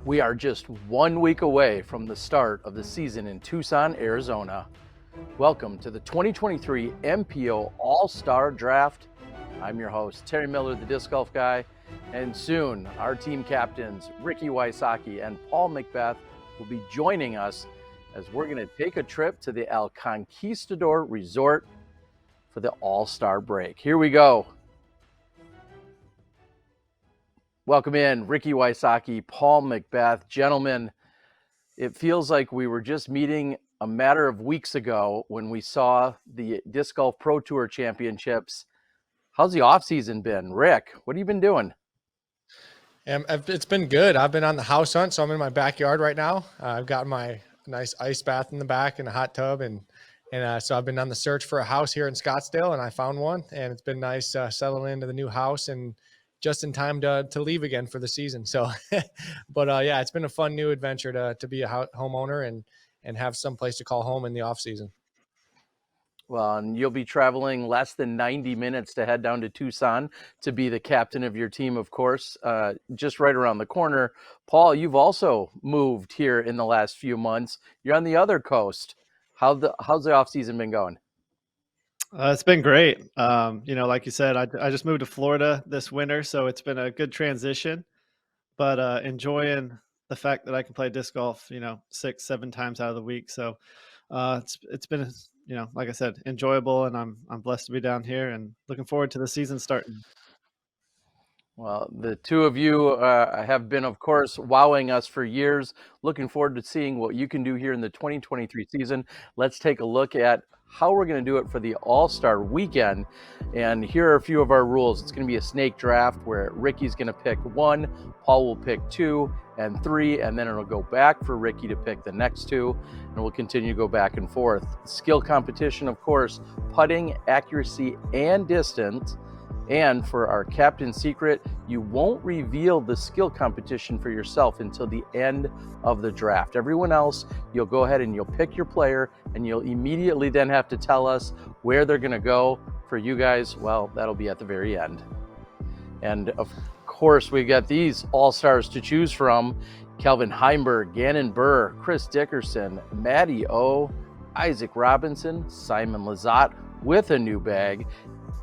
We are just 1 week away from the start of the season in Tucson, Arizona. Welcome to the 2023 MPO All Star Draft. I'm your host, Terry Miller, the disc golf guy, and soon our team captains, Ricky Wysocki and Paul McBeth, will be joining us as we're going to take a trip to the El Conquistador Resort for the All-Star break. Here we go. Welcome in, Ricky Wysocki, Paul McBeth. Gentlemen, it feels like we were just meeting a matter of weeks ago when we saw the Disc Golf Pro Tour Championships. How's the offseason been? Rick, what have you been doing? It's been good. I've been on the house hunt, so I'm in my backyard right now. I've got my nice ice bath in the back and a hot tub, and so I've been on the search for a house here in Scottsdale, and I found one, and it's been nice settling into the new house and just in time to leave again for the season. So, but yeah, it's been a fun new adventure to be a homeowner and have some place to call home in the off season. Well, and you'll be traveling less than 90 minutes to head down to Tucson to be the captain of your team, of course, just right around the corner. Paul, you've also moved here in the last few months. You're on the other coast. How's the offseason been going? It's been great. Like you said, I just moved to Florida this winter, so it's been a good transition, but enjoying the fact that I can play disc golf, 6-7 times out of the week. So it's been, like I said, enjoyable, and I'm blessed to be down here and looking forward to the season starting. Well, the two of you have been, of course, wowing us for years. Looking forward to seeing what you can do here in the 2023 season. Let's take a look at how we're going to do it for the All-Star weekend. And here are a few of our rules. It's going to be a snake draft where Ricky's going to pick 1, Paul will pick 2 and 3, and then it'll go back for Ricky to pick the next 2, and we'll continue to go back and forth. Skill competition, of course, putting, accuracy, and distance. And for our captain secret, you won't reveal the skill competition for yourself until the end of the draft. Everyone else, you'll go ahead and you'll pick your player, and you'll immediately then have to tell us where they're going to go. For you guys, well, that'll be at the very end. And of course, we've got these all-stars to choose from: Kelvin Heimberg, Gannon Burr, Chris Dickerson, Matty O, Isaac Robinson, Simon Lizotte with a new bag,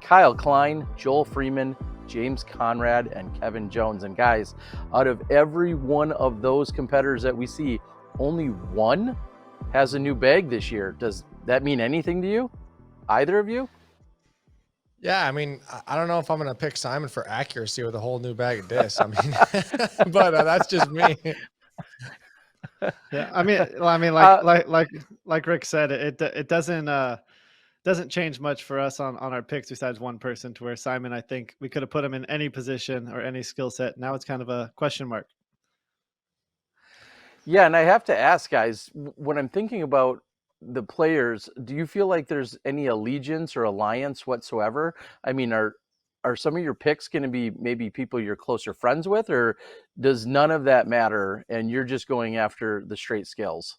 Kyle Klein, Joel Freeman, James Conrad, and Kevin Jones. And guys, out of every one of those competitors that we see, only one has a new bag this year. Does that mean anything to you? Either of you? Yeah, I mean, I don't know if I'm going to pick Simon for accuracy with a whole new bag of discs. I mean, but that's just me. Yeah, I mean, like Rick said, it doesn't change much for us on our picks besides one person, to where Simon, I think we could have put him in any position or any skill set. Now it's kind of a question mark. Yeah, and I have to ask, guys, when I'm thinking about the players, do you feel like there's any allegiance or alliance whatsoever? I mean, are some of your picks going to be maybe people you're closer friends with, or does none of that matter and you're just going after the straight skills?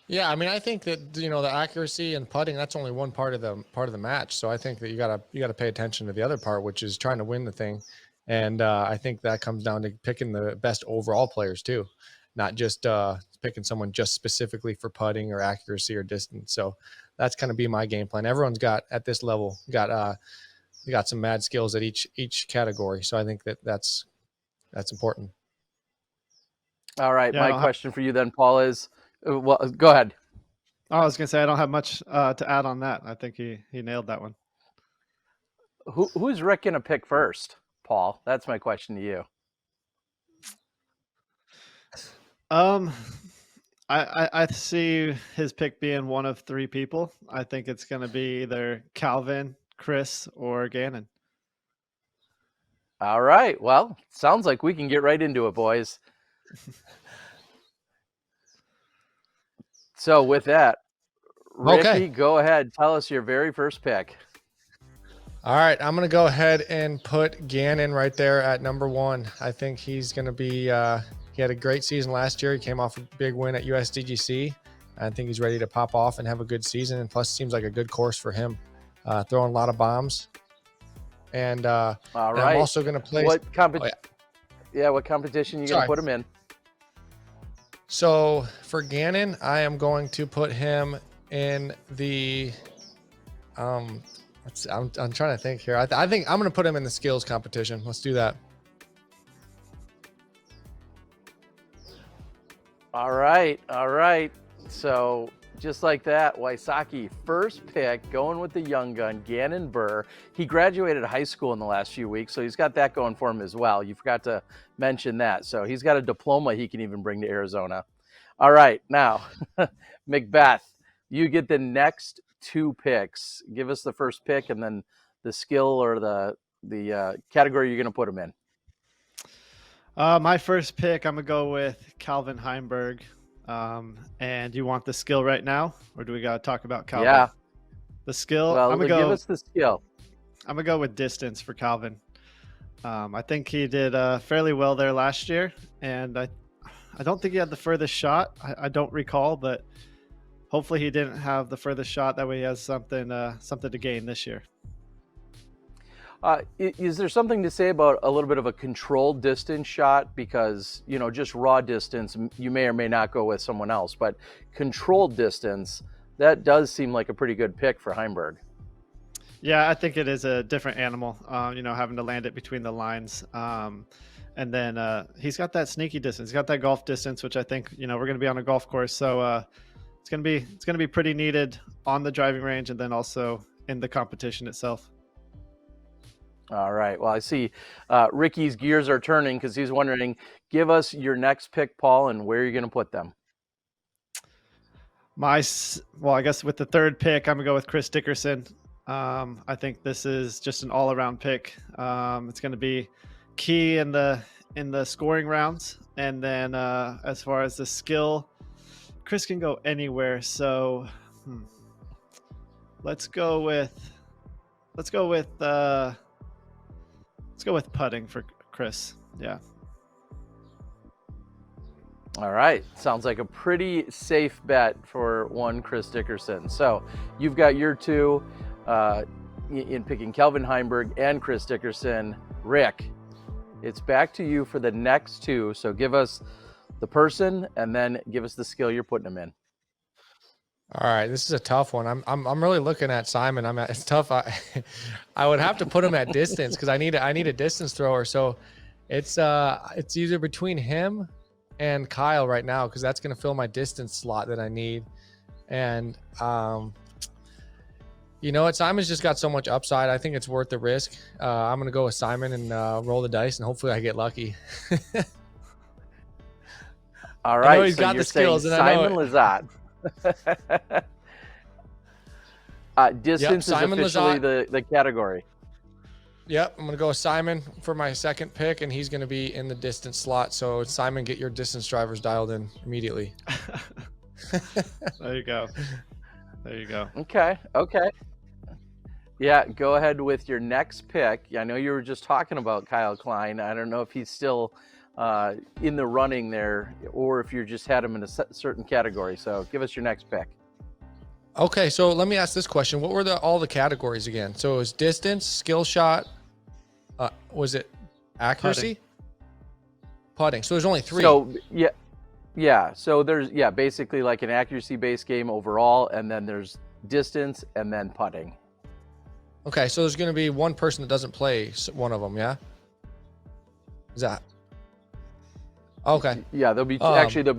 Yeah, I mean, I think that the accuracy and putting, that's only one part of the match. So I think that you gotta pay attention to the other part, which is trying to win the thing. And I think that comes down to picking the best overall players too, not just picking someone just specifically for putting or accuracy or distance. So that's going to be my game plan. Everyone's got at this level got some mad skills at each category. So I think that's important. All right, yeah, my question for you then, Paul, is. Well, go ahead. I was going to say, I don't have much to add on that. I think he nailed that one. Who's Rick going to pick first, Paul? That's my question to you. I see his pick being one of 3 people. I think it's going to be either Calvin, Chris, or Gannon. All right. Well, sounds like we can get right into it, boys. So with that, Ricky, okay, go ahead. Tell us your very first pick. All right. I'm going to go ahead and put Gannon right there at number 1. I think he's going to be he had a great season last year. He came off a big win at USDGC. I think he's ready to pop off and have a good season. And plus, it seems like a good course for him. Throwing a lot of bombs. And, all right. And I'm also going to play. What competition? What competition you going to put him in? So for Gannon, I am going to put him in the let's see, I'm trying to think here. I think I'm going to put him in the skills competition. Let's do that. All right. So just like that, Wysocki, first pick, going with the young gun, Gannon Burr. He graduated high school in the last few weeks, so he's got that going for him as well. You forgot to mention that. So he's got a diploma he can even bring to Arizona. All right, now, McBeth, you get the next 2 picks. Give us the first pick and then the skill or the category you're going to put him in. My first pick, I'm going to go with Calvin Heimberg. And you want the skill right now, or do we got to talk about Calvin? Yeah. The skill? Well, give us the skill. I'm going to go with distance for Calvin. I think he did fairly well there last year, and I don't think he had the furthest shot. I don't recall, but hopefully he didn't have the furthest shot. That way he has something to gain this year. Is there something to say about a little bit of a controlled distance shot? Because, just raw distance, you may or may not go with someone else, but controlled distance, that does seem like a pretty good pick for Heimberg. Yeah, I think it is a different animal, having to land it between the lines. And then he's got that sneaky distance. He's got that golf distance, which I think, we're going to be on a golf course. So it's going to be pretty needed on the driving range and then also in the competition itself. All right. Well, I see Ricky's gears are turning because he's wondering, give us your next pick, Paul, and where you're going to put them. I guess with the third pick, I'm going to go with Chris Dickerson. I think this is just an all-around pick. It's going to be key in the scoring rounds. And then as far as the skill, Chris can go anywhere. So let's go with putting for Chris. Yeah. All right. Sounds like a pretty safe bet for one Chris Dickerson. So you've got your 2 in picking Calvin Heimberg and Chris Dickerson. Rick, it's back to you for the next 2. So give us the person and then give us the skill you're putting them in. All right, this is a tough one. I'm really looking at Simon. It's tough. I would have to put him at distance because I need a distance thrower. So it's either between him and Kyle right now because that's going to fill my distance slot that I need. And you know what? Simon's just got so much upside. I think it's worth the risk. I'm going to go with Simon and roll the dice, and hopefully I get lucky. All right, I know he's got the skills. And Simon Lizotte. Distance is officially the category. Yep, I'm going to go with Simon for my second pick, and he's going to be in the distance slot. So, Simon, get your distance drivers dialed in immediately. There you go. Okay. Yeah, go ahead with your next pick. I know you were just talking about Kyle Klein. I don't know if he's still in the running there or if you just had him in a certain category. So give us your next pick. Okay, so let me ask this question. What were all the categories again? So it was distance, skill shot, was it accuracy? Putting. So there's only 3. So yeah. So there's basically like an accuracy-based game overall, and then there's distance and then putting. Okay, so there's going to be one person that doesn't play one of them, yeah? Is that? Okay. Yeah, there'll be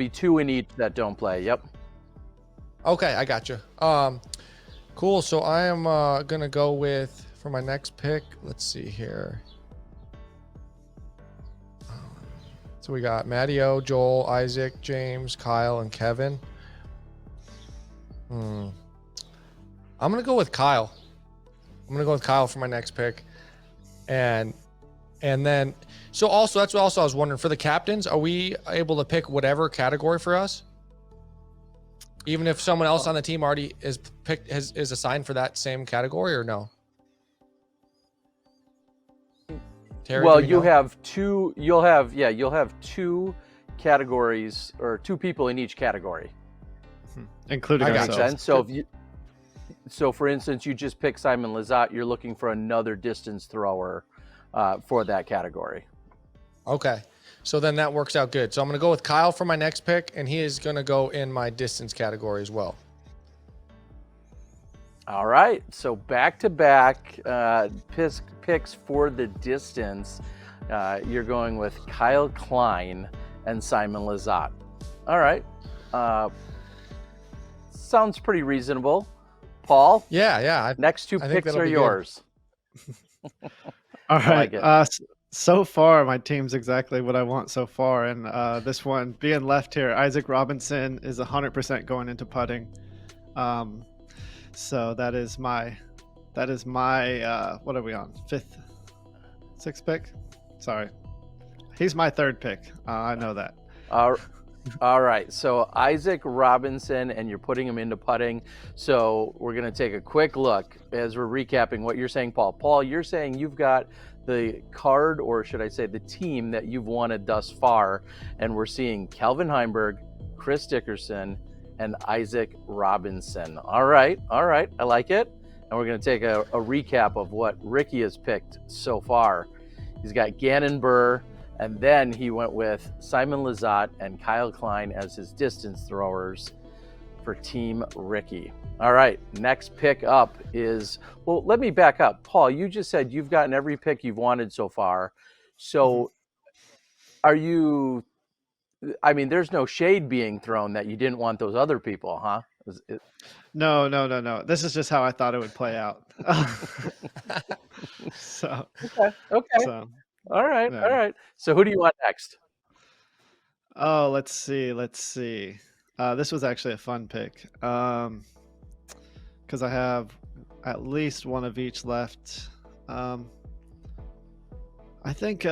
2 in each that don't play. Yep. Okay, I got you. Cool. So I am gonna go with for my next pick. Let's see here. So we got Matteo, Joel, Isaac, James, Kyle, and Kevin. I'm gonna go with Kyle. For my next pick, and then so also that's what I was wondering for the captains. Are we able to pick whatever category for us? Even if someone else on the team already is picked, is assigned for that same category, or no? Terry, well, you'll have 2 categories or 2 people in each category, including ourselves. So for instance, you just pick Simon Lizotte, you're looking for another distance thrower for that category. Okay. So then that works out good. So I'm going to go with Kyle for my next pick, and he is going to go in my distance category as well. All right, so back-to-back picks for the distance. You're going with Kyle Klein and Simon Lizotte. All right, sounds pretty reasonable. Paul? Yeah. Next two picks are yours. All right. Like So far, my team's exactly what I want so far. And this one, being left here, Isaac Robinson is 100% going into putting. So that is my what are we on? Sixth pick? Sorry. He's my third pick. I know that. All right, so Isaac Robinson, and you're putting him into putting. So we're going to take a quick look as we're recapping what you're saying, Paul. Paul, you're saying you've got the card, or should I say the team that you've wanted thus far, and we're seeing Calvin Heimberg, Chris Dickerson, and Isaac Robinson. All right, I like it. And we're going to take a recap of what Ricky has picked so far. He's got Gannon Burr, and then he went with Simon Lizotte and Kyle Klein as his distance throwers for Team Ricky. All right, next pick up is, well, let me back up. Paul, you just said you've gotten every pick you've wanted so far. So are you, I mean, there's no shade being thrown that you didn't want those other people, huh? No. This is just how I thought it would play out. So Okay. So, All right. yeah. All right. So who do you want next? Oh, let's see. This was actually a fun pick. Because I have at least one of each left. I think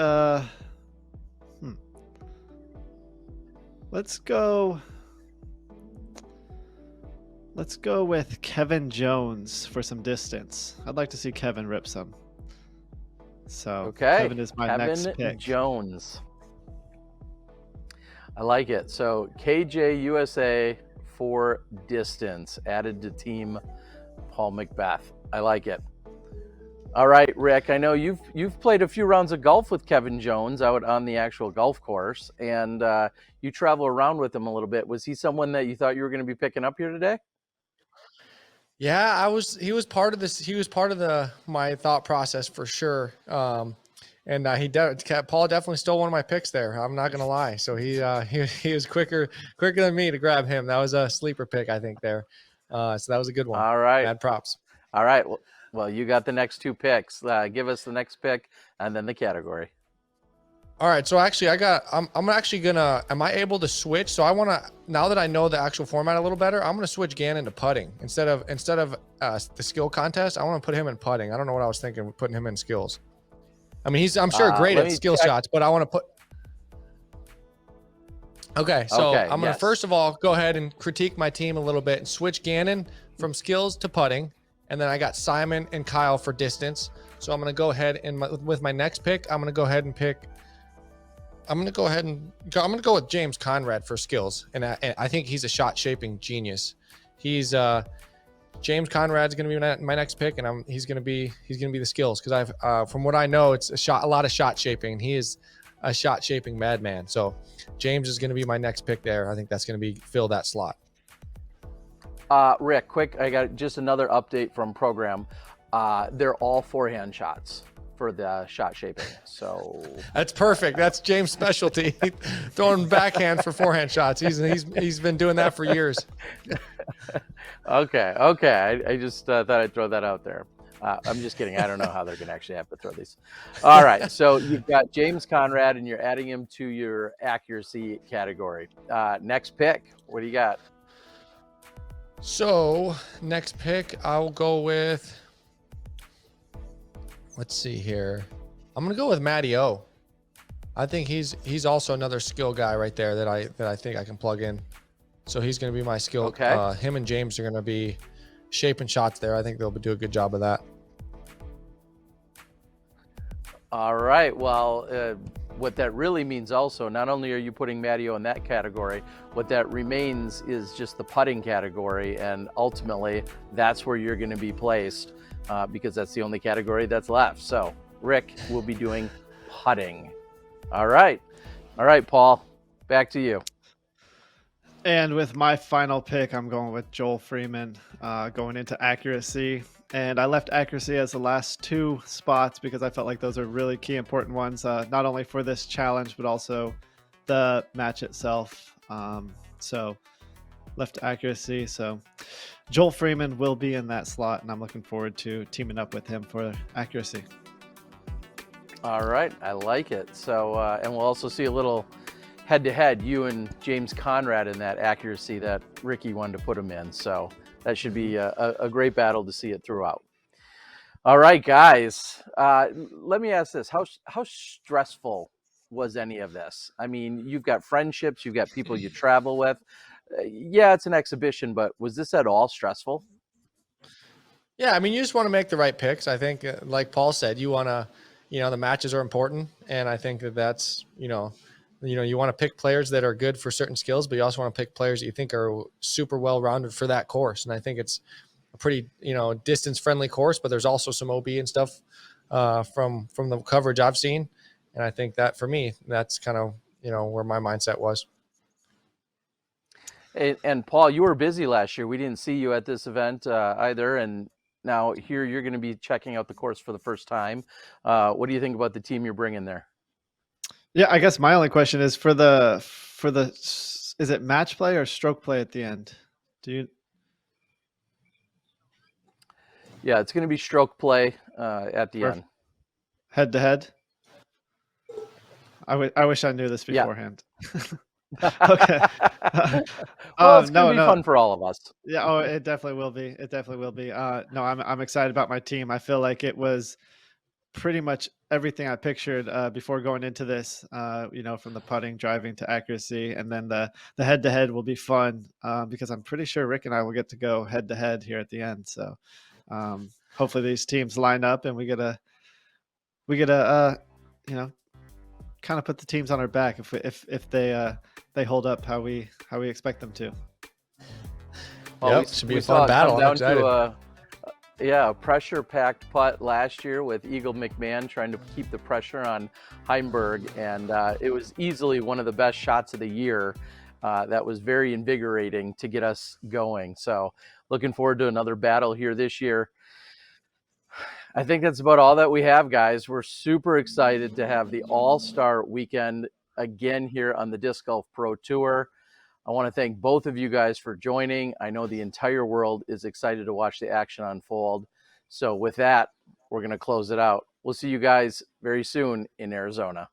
let's go with Kevin Jones for some distance. I'd like to see Kevin rip some. So Okay. Kevin is my next Kevin pick. Jones. I like it. So KJ USA for distance added to Team Paul McBeth. I like it. All right, Rick, I know you've played a few rounds of golf with Kevin Jones out on the actual golf course, and you travel around with him a little bit. Was he someone that you thought you were going to be picking up here today? Yeah, he was part of this. He was part of my thought process for sure. Paul definitely stole one of my picks there. I'm not gonna lie. So he was quicker than me to grab him. That was a sleeper pick, I think there. So that was a good one. All right. Mad props. All right. Well, you got the next two picks. Give us the next pick and then the category. All right. So actually, I'm actually gonna. Am I able to switch? So I want to, now that I know the actual format a little better, I'm gonna switch Gannon to putting instead of the skill contest. I want to put him in putting. I don't know what I was thinking with putting him in skills. I mean, I'm sure great at skill shots, but I want to put. Okay, so I'm going to first of all go ahead and critique my team a little bit and switch Gannon from skills to putting. And then I got Simon and Kyle for distance. So I'm going to go ahead and with my next pick, I'm going to go with James Conrad for skills. And I think he's a shot shaping genius. He's James Conrad's going to be my next pick, and he's going to be the skills, because from what I know, it's a lot of shot shaping, and he is a shot shaping madman. So James is going to be my next pick there. I think that's going to fill that slot. Rick, quick, I got just another update from program. They're all forehand shots for the shot shaping. So that's perfect. That's James' specialty. Throwing backhands for forehand shots. He's been doing that for years. Okay. I just thought I'd throw that out there. I'm just kidding. I don't know how they're going to actually have to throw these. All right. So you've got James Conrad, and you're adding him to your accuracy category. Next pick. What do you got? So next pick, I'll go with, let's see here. I'm going to go with Matty O. I think he's also another skill guy right there that I think I can plug in. So he's going to be my skill. Okay. Him and James are going to be shaping shots there. I think they'll do a good job of that. All right. Well, what that really means also, not only are you putting Matteo in that category, what that remains is just the putting category. And ultimately, that's where you're going to be placed because that's the only category that's left. So Rick will be doing putting. All right. All right, Paul, back to you. And with my final pick, I'm going with Joel Freeman, going into accuracy. And I left accuracy as the last two spots because I felt like those are really key important ones, not only for this challenge, but also the match itself. So left accuracy. So Joel Freeman will be in that slot, and I'm looking forward to teaming up with him for accuracy. All right, I like it. So, and we'll also see a little head-to-head, you and James Conrad in that accuracy that Ricky wanted to put him in. So that should be a great battle to see it throughout. All right, guys, let me ask this. How stressful was any of this? I mean, you've got friendships, you've got people you travel with. Yeah, it's an exhibition, but was this at all stressful? Yeah, I mean, you just want to make the right picks. I think, like Paul said, you want to, the matches are important, and I think that's, you want to pick players that are good for certain skills, but you also want to pick players that you think are super well-rounded for that course. And I think it's a pretty, distance-friendly course, but there's also some OB and stuff from the coverage I've seen, and I think that for me, that's kind of where my mindset was. And Paul, you were busy last year. We didn't see you at this event either, and now here you're going to be checking out the course for the first time. What do you think about the team you're bringing there? Yeah, I guess my only question is for the is it match play or stroke play at the end? Do you? Yeah, it's going to be stroke play at the end. Head to head. I wish I knew this beforehand. Okay. Well, it's going to be fun for all of us. Yeah. Oh, it definitely will be. It definitely will be. No, I'm excited about my team. I feel like it was pretty much everything I pictured before going into this. From the putting, driving to accuracy, and then the head to head will be fun because I'm pretty sure Rick and I will get to go head to head here at the end. So hopefully these teams line up and we get a kind of put the teams on our back if they hold up how we expect them to. Well, it should be a fun battle. I'm excited. A pressure-packed putt last year with Eagle McMahon trying to keep the pressure on Heimberg, and it was easily one of the best shots of the year. That was very invigorating to get us going. So looking forward to another battle here this year. I think that's about all that we have, guys. We're super excited to have the All-Star Weekend again here on the Disc Golf Pro Tour. I want to thank both of you guys for joining. I know the entire world is excited to watch the action unfold. So with that, we're going to close it out. We'll see you guys very soon in Arizona.